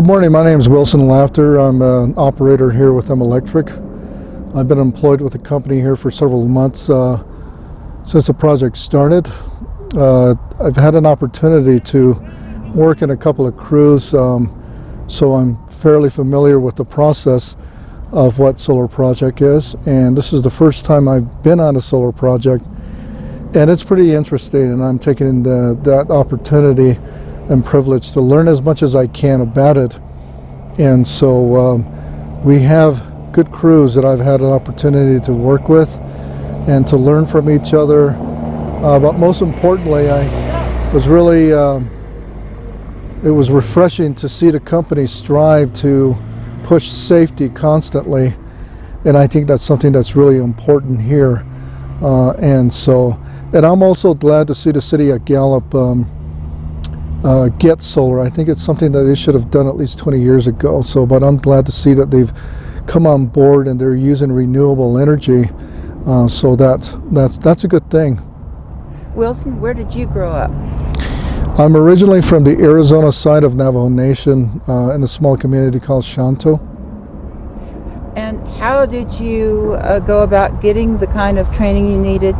Good morning, my name is Wilson Laughter. I'm an operator here with M Electric. I've been employed with the company here for several months since the project started. I've had an opportunity to work in a couple of crews, so I'm fairly familiar with the process of what solar project is, and this is the first time I've been on a solar project, and it's pretty interesting, and I'm taking that opportunity and privilege to learn as much as I can about it. And so we have good crews that I've had an opportunity to work with and to learn from each other, but most importantly, I was really it was refreshing to see the company strive to push safety constantly, and I think that's something that's really important here. And I'm also glad to see the city of Gallup get solar. I think it's something that they should have done at least 20 years ago. But I'm glad to see that they've come on board and they're using renewable energy. So that's a good thing. Wilson, where did you grow up? I'm originally from the Arizona side of Navajo Nation in a small community called Shoutouts. And how did you go about getting the kind of training you needed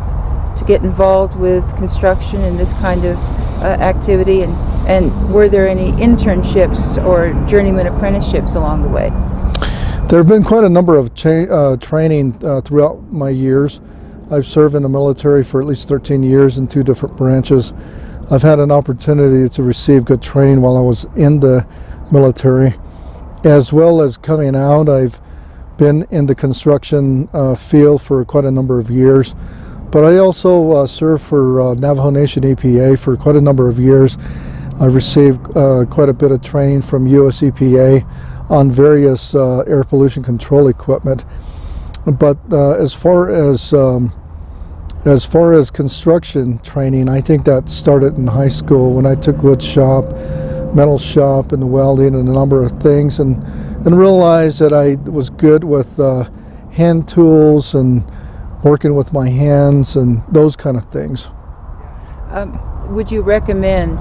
to get involved with construction and this kind of activity? And were there any internships or journeyman apprenticeships along the way? There have been quite a number of training throughout my years. I've served in the military for at least 13 years in 2 different branches. I've had an opportunity to receive good training while I was in the military. As well as coming out, I've been in the construction field for quite a number of years. But I also served for Navajo Nation EPA for quite a number of years. I received quite a bit of training from US EPA on various air pollution control equipment. But as far as construction training, I think that started in high school when I took wood shop, metal shop, and welding and a number of things, and realized that I was good with hand tools and working with my hands and those kind of things. Would you recommend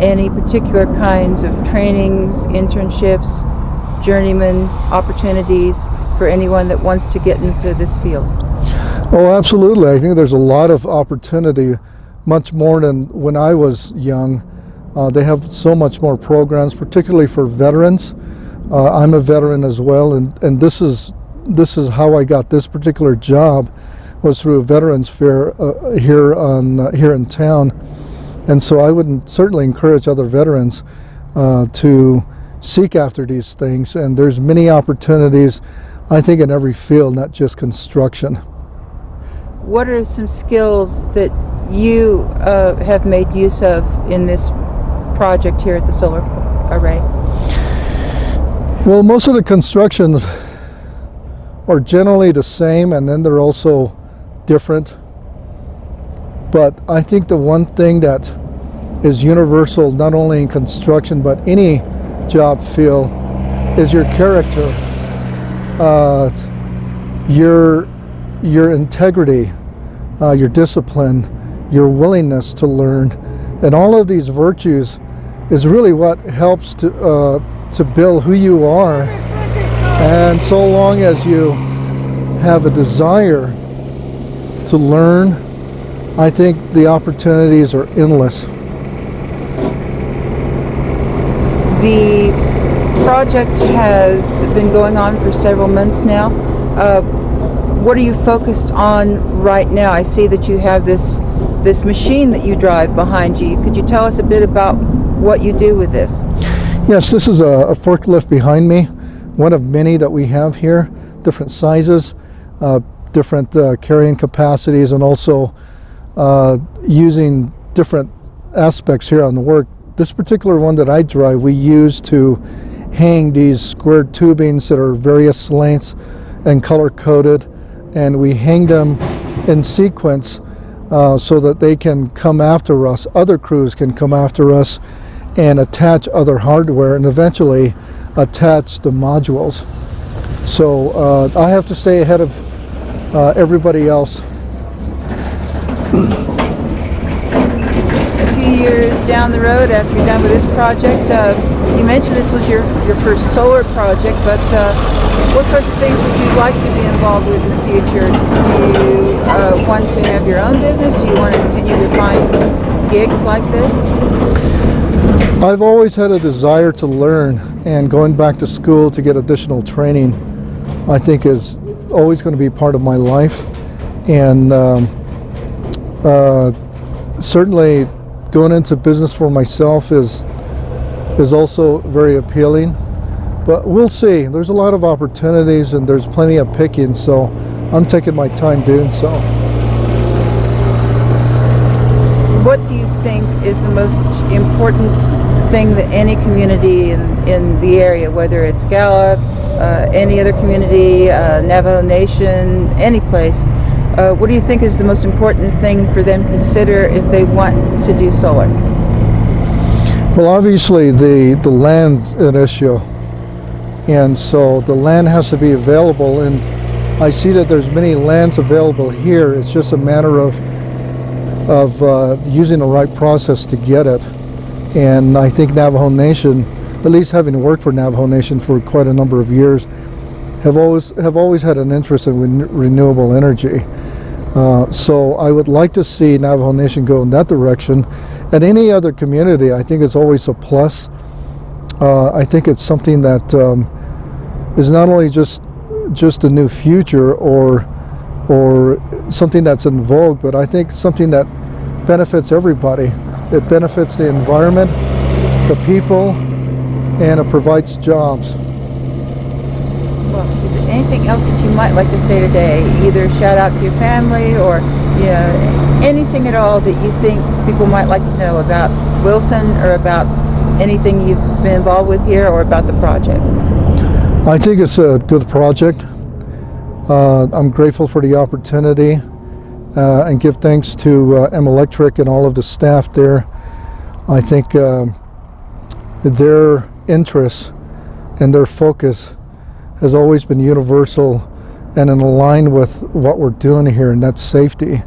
any particular kinds of trainings, internships, journeyman opportunities for anyone that wants to get into this field? Oh, absolutely. I think there's a lot of opportunity, much more than when I was young. They have so much more programs, particularly for veterans. I'm a veteran as well, and this is how I got this particular job, was through a veterans fair here in town. And so I would certainly encourage other veterans to seek after these things. And there's many opportunities, I think, in every field, not just construction. What are some skills that you have made use of in this project here at the solar array? Well, most of the constructions are generally the same, and then they're also different. But I think the one thing that is universal, not only in construction but any job field, is your character, your integrity, your discipline, your willingness to learn, and all of these virtues is really what helps to build who you are. And so long as you have a desire to learn, I think the opportunities are endless. The project has been going on for several months now. What are you focused on right now? I see that you have this machine that you drive behind you. Could you tell us a bit about what you do with this? Yes, this is a forklift behind me, one of many that we have here, different sizes, different carrying capacities, and also using different aspects here on the work. This particular one that I drive, we use to hang these squared tubings that are various lengths and color coded, and we hang them in sequence so that they can come after us, other crews can come after us and attach other hardware and eventually attach the modules. So I have to stay ahead of everybody else. A few years down the road, after you're done with this project, You mentioned this was your first solar project, but what sort of things would you like to be involved with in the future? Do you want to have your own business? Do you want to continue to find gigs like this? I've always had a desire to learn, and going back to school to get additional training, I think is always going to be part of my life. And certainly going into business for myself is also very appealing. But we'll see. There's a lot of opportunities and there's plenty of picking, so I'm taking my time doing so. What do you think is the most important thing that any community in the area, whether it's Gallup, any other community, Navajo Nation, any place, what do you think is the most important thing for them to consider if they want to do solar? Well, obviously the land's an issue, and so the land has to be available, and I see that there's many lands available here. It's just a matter of using the right process to get it. And I think Navajo Nation, at least having worked for Navajo Nation for quite a number of years, have always had an interest in renewable energy. So I would like to see Navajo Nation go in that direction. And any other community, I think it's always a plus. I think it's something that is not only just a new future or something that's in vogue, but I think something that benefits everybody. It benefits the environment, the people, and it provides jobs. Well, is there anything else that you might like to say today? Either shout out to your family or anything at all that you think people might like to know about Wilson or about anything you've been involved with here or about the project? I think it's a good project. I'm grateful for the opportunity and give thanks to M Electric and all of the staff there. I think their interest and their focus has always been universal and in line with what we're doing here, and that's safety,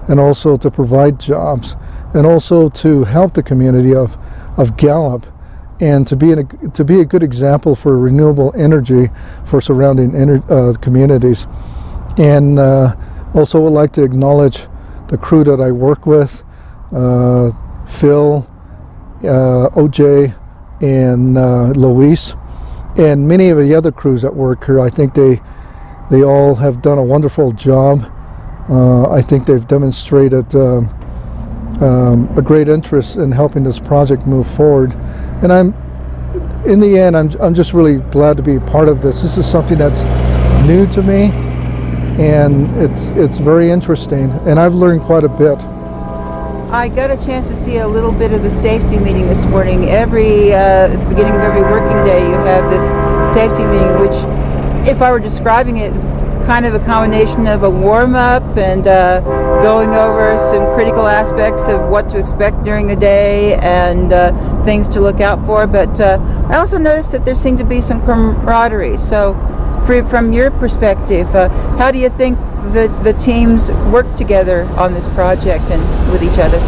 and also to provide jobs, and also to help the community of Gallup, and to be a good example for renewable energy for surrounding communities. And also would like to acknowledge the crew that I work with, Phil, OJ, and Luis, and many of the other crews that work here. I think they all have done a wonderful job. I think they've demonstrated a great interest in helping this project move forward. And in the end, I'm just really glad to be a part of this. This is something that's new to me, and it's very interesting, and I've learned quite a bit. I got a chance to see a little bit of the safety meeting this morning. At the beginning of every working day, you have this safety meeting, which, if I were describing it, is kind of a combination of a warm-up and going over some critical aspects of what to expect during the day and things to look out for. But I also noticed that there seemed to be some camaraderie. So from your perspective, how do you think the teams work together on this project and with each other?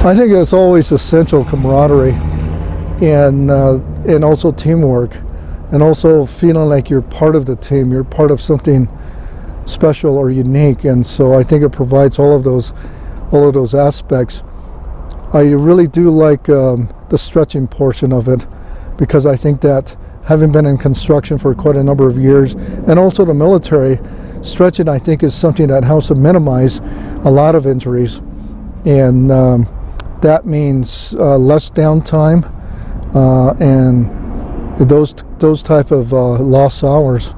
I think it's always essential, camaraderie, and also teamwork, and also feeling like you're part of the team, you're part of something special or unique. And so I think it provides all of those aspects. I really do like the stretching portion of it, because I think that, having been in construction for quite a number of years, and also the military, stretching I think is something that helps to minimize a lot of injuries, and that means less downtime and those type of lost hours.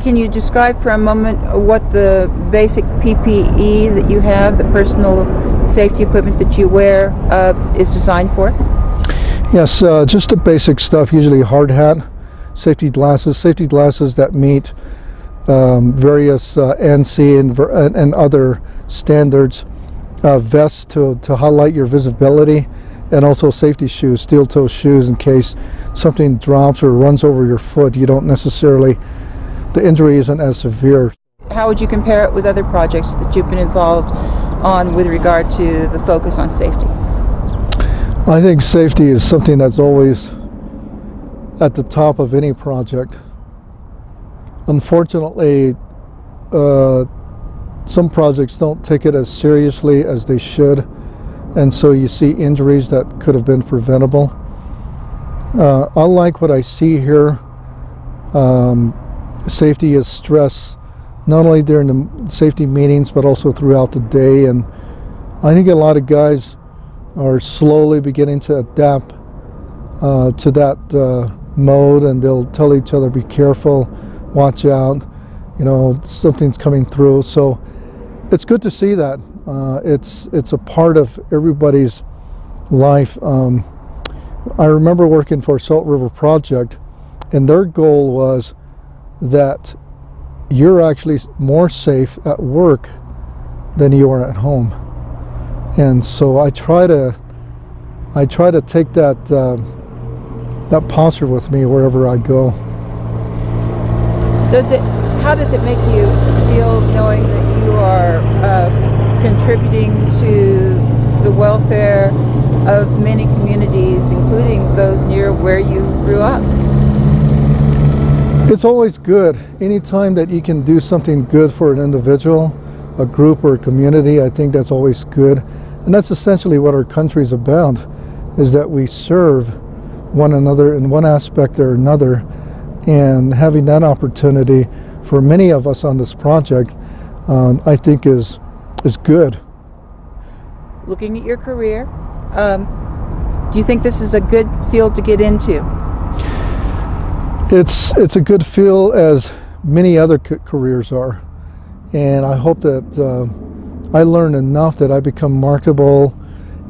Can you describe for a moment what the basic PPE that you have, the personal safety equipment that you wear, is designed for? Yes, just the basic stuff, usually a hard hat, safety glasses that meet various NC and other standards, vests to highlight your visibility, and also safety shoes, steel-toe shoes, in case something drops or runs over your foot. You don't necessarily, the injury isn't as severe. How would you compare it with other projects that you've been involved on with regard to the focus on safety? I think safety is something that's always at the top of any project. Unfortunately, some projects don't take it as seriously as they should, and so you see injuries that could have been preventable. I like what I see here. Safety is stressed not only during the safety meetings but also throughout the day, and I think a lot of guys are slowly beginning to adapt to that mode, and they'll tell each other, be careful, watch out, you know, something's coming through. So it's good to see that. It's a part of everybody's life. I remember working for Salt River Project, and their goal was that you're actually more safe at work than you are at home. And so I try to take that that posture with me wherever I go. How does it make you feel knowing that you are contributing to the welfare of many communities, including those near where you grew up? It's always good. Anytime that you can do something good for an individual, a group, or a community, I think that's always good. And that's essentially what our country is about, is that we serve one another in one aspect or another. And having that opportunity for many of us on this project, I think is good. Looking at your career, do you think this is a good field to get into? It's a good field, as many other careers are, and I hope that I learn enough that I become marketable,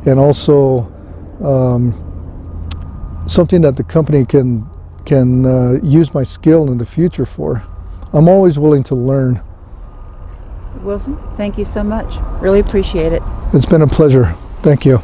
and also something that the company can use my skill in the future for. I'm always willing to learn. Wilson, thank you so much. Really appreciate it. It's been a pleasure. Thank you.